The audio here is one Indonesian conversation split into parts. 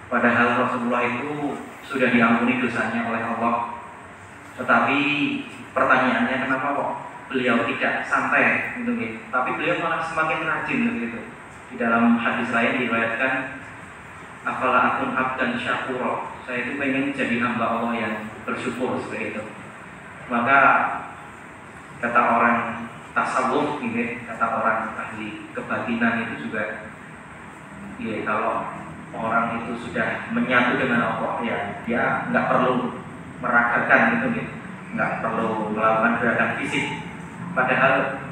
Padahal Rasulullah itu sudah diampuni dosanya oleh Allah. Tetapi pertanyaannya, kenapa kok beliau tidak santai gitu ya? Tapi beliau malah semakin rajin begitu. Di dalam hadis lain diriwayatkan, afala akun abdan syakura, saya itu pengen jadi hamba Allah yang bersyukur seperti itu. Maka kata orang tasawuf gitu, kata orang ahli kebatinan itu juga, ya kalau orang itu sudah menyatu dengan Allah, ya dia nggak perlu meragakan gitu ya, nggak perlu melakukan gerakan fisik. Padahal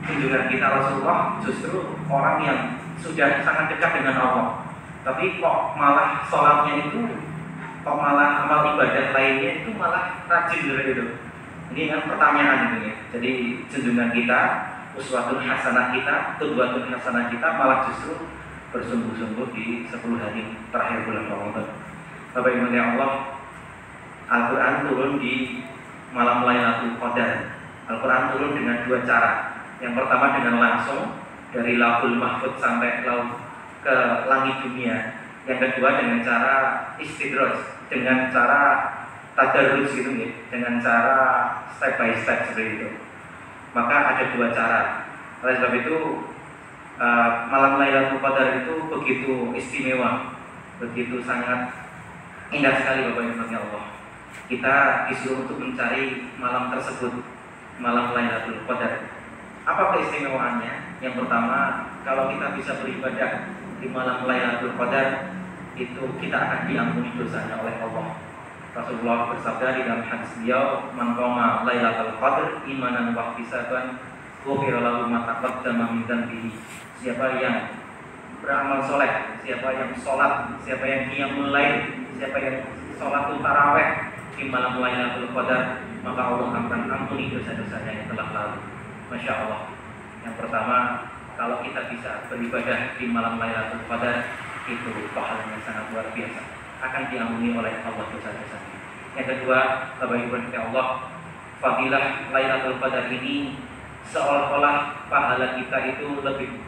tunjukan kita Rasulullah justru orang yang sudah sangat dekat dengan Allah, tapi kok malah sholatnya itu, kok malah amal ibadah lainnya itu malah rajin gitu. Ini kan pertanyaan itu ya. Jadi junjungan kita, uswatun hasanah kita, qudwatun hasanah kita malah justru bersungguh-sungguh di 10 hari terakhir bulan Ramadan. Bapak Ibu yang Allah, Al-Quran turun di malam Lailatul Qadar. Al-Quran turun dengan 2 cara. Yang pertama dengan langsung dari Lauhul Mahfuz sampai ke langit dunia. Yang kedua dengan cara istidraj, dengan cara tadarruj gitu ya, dengan cara step by step seperti itu. Maka ada 2 cara. Oleh sebab itu malam Lailatul Qadar itu begitu istimewa, begitu sangat indah sekali Bapak Ibu ya Allah. Kita disuruh untuk mencari malam tersebut, malam Lailatul Qadar. Apa keistimewaannya? Yang pertama, kalau kita bisa beribadah di malam Lailatul Qadar, itu kita akan diampuni dosanya oleh Allah. Rasulullah bersabda di dalam hadis beliau, "Man qama Lailatul Qadar imanan wa ihtisaban, ghufira lahu ma taqaddama min dhanbihi." Siapa yang beramal soleh, siapa yang sholat, siapa yang qiyamul lail, siapa yang sholatul tarawih di malam Lailatul Qadar, maka Allah akan ampuni dosa-dosanya yang telah lalu. Masya Allah. Yang pertama, kalau kita bisa beribadah di malam Lailatul Qadar, itu pahalanya sangat luar biasa, akan diampuni oleh Allah dosa-dosanya. Yang kedua, Bapak Ibu ya Allah, fadilah Lailatul Qadar ini seolah-olah pahala kita itu lebih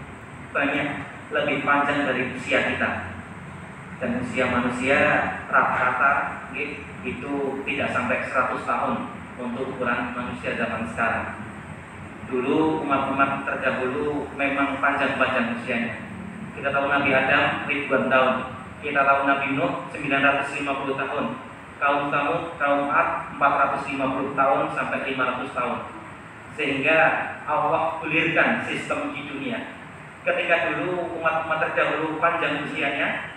banyak, lebih panjang dari usia kita. Dan usia manusia rata-rata itu tidak sampai 100 tahun untuk ukuran manusia zaman sekarang. Dulu umat-umat terdahulu memang panjang-panjang usianya. Kita tahu Nabi Adam ribuan tahun, kita tahu Nabi Nuh 950 tahun, kaum Tsamud, kaum Ad 450 tahun sampai 500 tahun. Sehingga Allah gulirkan sistem di dunia. Ketika dulu umat-umat terdahulu panjang usianya,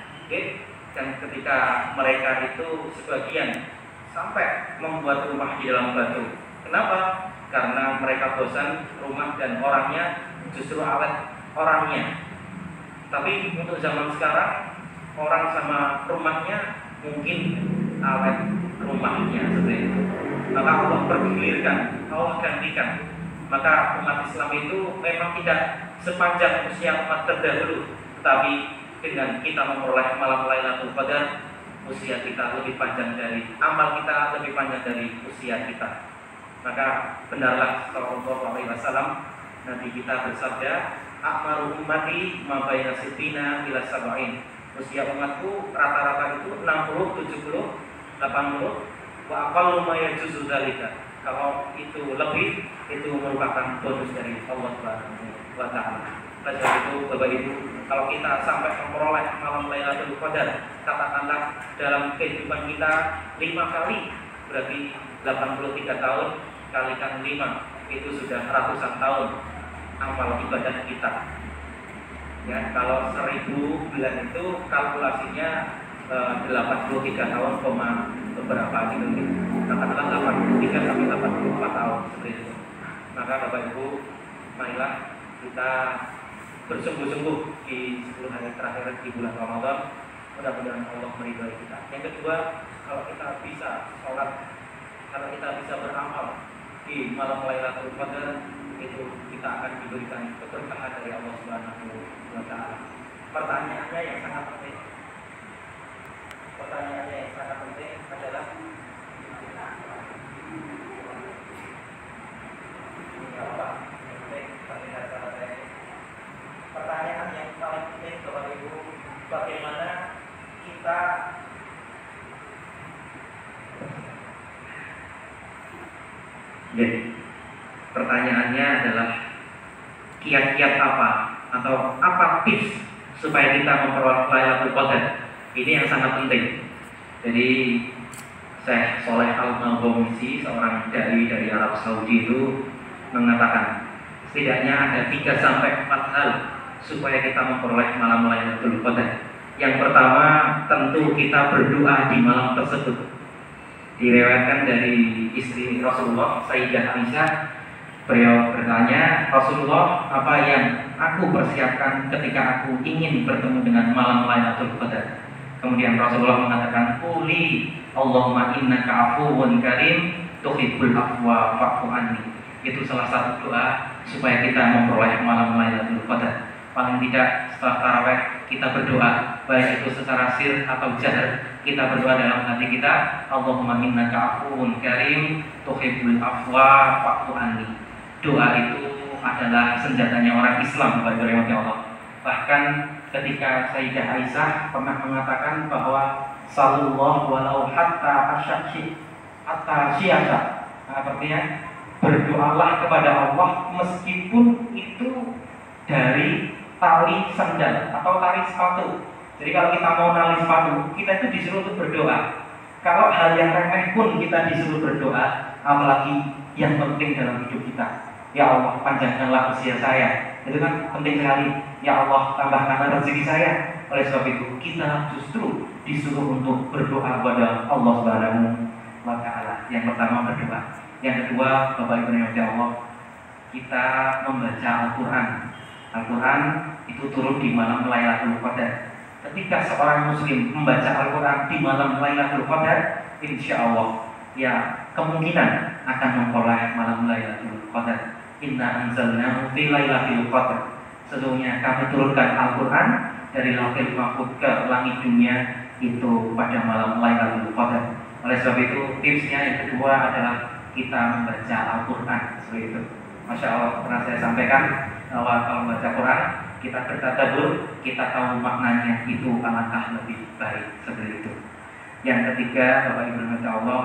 dan ketika mereka itu sebagian sampai membuat rumah di dalam batu. Kenapa? Karena mereka bosan rumah dan orangnya, justru awet orangnya. Tapi untuk zaman sekarang, orang sama rumahnya mungkin awet rumahnya seperti itu. Maka Allah pergulirkan, Allah gantikan. Maka umat Islam itu memang tidak sepanjang usia umat terdahulu, tetapi dengan kita memperoleh malam Lailatul Qadar, usia kita lebih panjang dari amal kita, lebih panjang dari usia kita. Maka benarlah sallallahu alaihi wasallam, Nabi kita bersabda, "Akmaru ummati ma baina sittina ila sab'in." Usia umatku rata-rata itu 60, 70, 80, wa aqallu ma yajuzu dzalika. Kalau itu lebih, itu merupakan bonus dari Allah Subhanahu wa taala. Oleh sebab itu, Bapak Ibu, kalau kita sampai memperoleh malam Lailatul Qadar, katakanlah dalam kehidupan kita 5 kali, berarti 83 tahun kalikan 5, itu sudah ratusan tahun amal ibadah kita. Ya, kalau 1000 bulan itu kalkulasinya 83 tahun, beberapa gitu. Katakanlah 83 sampai 84 tahun seperti itu. Maka Bapak Ibu, marilah kita bersungguh-sungguh di 10 hari terakhir di bulan Ramadan. Mudah-mudahan Allah meridhai kita. Yang kedua, kalau kita bisa sholat, kalau kita bisa beramal di malam Lailatul Qadar, itu kita akan diberikan keberkahan dari Allah Subhanahu wa taala. Pertanyaannya yang sangat penting. Adalah pertanyaan yang paling penting Bapak Ibu, bagaimana kita kita pertanyaannya adalah kiat-kiat apa atau apa tips supaya kita memperoleh Lailatul Qadar? Ini yang sangat penting. Jadi Syekh Sholeh Al-Maghamisi, seorang dari Arab Saudi itu mengatakan setidaknya ada 3 sampai 4 hal supaya kita memperoleh malam Lailatul Qadar. Yang pertama, tentu kita berdoa di malam tersebut. Diriwayatkan dari istri Rasulullah, Sayyidah Aisyah, beliau bertanya, Rasulullah, apa yang aku persiapkan ketika aku ingin bertemu dengan malam Lailatul Qadar? Kemudian Rasulullah mengatakan, Quli Allahumma innaka afuwun karim tuhibbul afwa fa'fu anni. Itu salah satu doa supaya kita memperoleh malam Lailatul Qadar. Paling tidak setelah tarawih kita berdoa, baik itu secara sir atau jahar, kita berdoa dalam hati kita, Allahumma innaka afuwun karim tuhibbul afwa fa'fu anni. Doa itu adalah senjatanya orang Islam, Bapak Ibu Allah. Bahkan ketika Sayyidah Aisyah pernah mengatakan bahwa sallallahu walau hatta syiyasa, artinya berdoalah kepada Allah meskipun itu dari tali sandal atau tali sepatu. Jadi kalau kita mau nali sepatu, kita itu disuruh untuk berdoa. Kalau hal yang remeh pun kita disuruh berdoa, apalagi yang penting dalam hidup kita. Ya Allah, panjangkanlah usia saya. Itu kan penting sekali. Ya Allah, tambahkanlah rezeki saya. Oleh sebab itu, kita justru disuruh untuk berdoa kepada Allah Subhanahu wa Ta'ala. Yang pertama berdoa. Yang kedua, Bapak Ibu yang Allah, kita membaca Al-Quran. Al-Quran itu turun di malam Lailatul Qadar. Ketika seorang muslim membaca Al-Quran di malam Lailatul Qadar, insya Allah ya kemungkinan akan memperoleh malam Lailatul Qadar. Inna anzalnahu fi Lailatul Qadar. Sesungguhnya kami turunkan Al-Quran dari Lauhul Mahfuz ke langit dunia itu pada malam Lailatul Qadar. Oleh sebab itu tipsnya yang kedua adalah kita membaca Al-Quran seperti itu. Masya Allah, pernah saya sampaikan bahwa kalau membaca Quran kita bertadabbur, kita tahu maknanya, itu alangkah lebih baik seperti itu. Yang ketiga, Bapak Ibu Allah,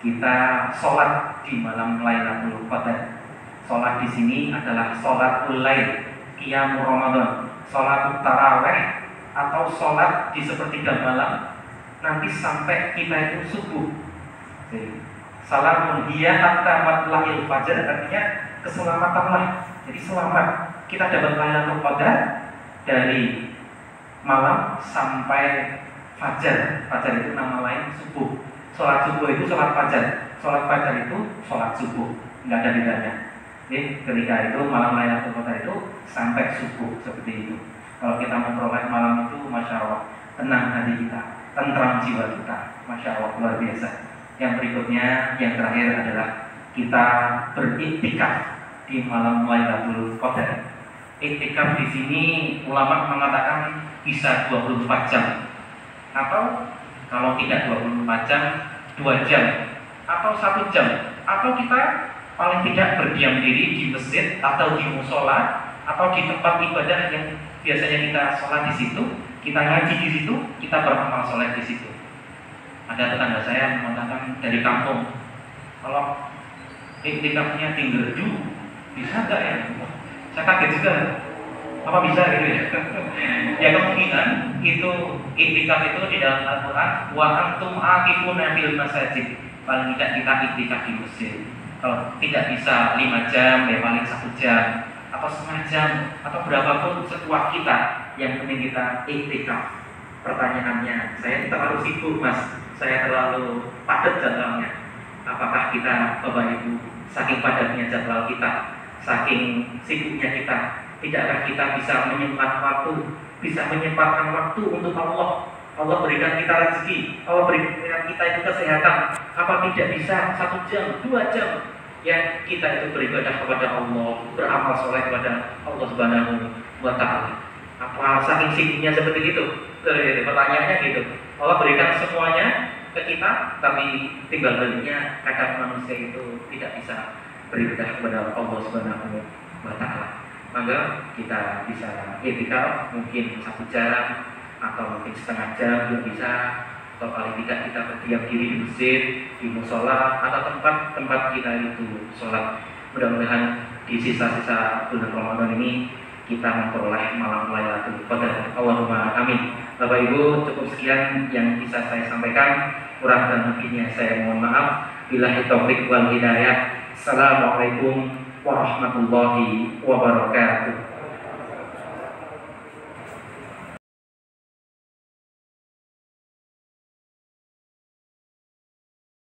kita sholat di malam Lailatul Qadar. Sholat di sini adalah sholatul lail, qiyamul Ramadan, sholat tarawih atau sholat di sepertiga malam nanti sampai kita itu subuh. Jadi, salamun hiya hatta matla'il fajar, artinya keselamatanlah. Jadi selamat, kita dapat Lailatul Qadar dari malam sampai fajar. Fajar itu nama lain subuh. Sholat subuh itu sholat fajar. Sholat fajar itu sholat subuh, nggak ada bedanya. Jadi ketika itu malam Lailatul Qadar itu sampai subuh seperti itu. Kalau kita memperoleh malam itu, masya Allah, tenang hati kita, tentram jiwa kita, masya Allah, luar biasa. Yang berikutnya, yang terakhir adalah kita beriktikaf di malam Lailatul Qadar. Iktikaf di sini ulama mengatakan bisa 24 jam, atau kalau tidak 24 jam, 2 jam, atau 1 jam, atau kita paling tidak berdiam diri di masjid atau di musola atau di tempat ibadah yang biasanya kita sholat di situ, kita ngaji di situ, kita beramal sholat di situ. Ada tetangga saya mengatakan dari kampung, kalau iktikafnya di Gerdu, bisa nggak ya? Saya kaget juga, apa bisa gitu ya? Ya kemungkinan itu iktikaf itu di dalam Al-Quran, wa antum aqifuna fil masajid. Paling tidak kita iktikaf di masjid. Kalau tidak bisa 5 jam, ya paling 1 jam atau setengah jam atau berapapun sekuat kita, yang penting kita iktikaf. Pertanyaannya, saya terlalu sibuk mas, saya terlalu padat jadwalnya. Apakah kita, Bapak Ibu, saking padatnya jadwal kita, saking sibuknya kita, tidakkah kita bisa menyempatkan waktu, bisa menyempatkan waktu untuk Allah? Allah berikan kita rezeki, Allah berikan kita itu kesehatan. Apa tidak bisa 1 jam, 2 jam yang kita itu beribadah kepada Allah, beramal soleh kepada Allah Subhanahu wa Ta'ala? Apa saking sibuknya seperti itu? Pertanyaannya gitu. Allah berikan semuanya ke kita, tapi tinggal baliknya kadang manusia itu tidak bisa beribadah kepada Allah Subhanahu wa Ta'ala. Maka kita bisa iktikaf mungkin 1 jam atau mungkin setengah jam juga bisa, atau paling tidak kita berdiam diri di masjid, di musola atau tempat-tempat kita itu sholat. Mudah-mudahan di sisa-sisa bulan Ramadan ini kita memperoleh malam Lailatul Qadar. Allahumma amin. Bapak Ibu, cukup sekian yang bisa saya sampaikan. Kurang dan lebihnya saya mohon maaf. Billahi taufik wal hidayah. Assalamualaikum warahmatullahi wabarakatuh.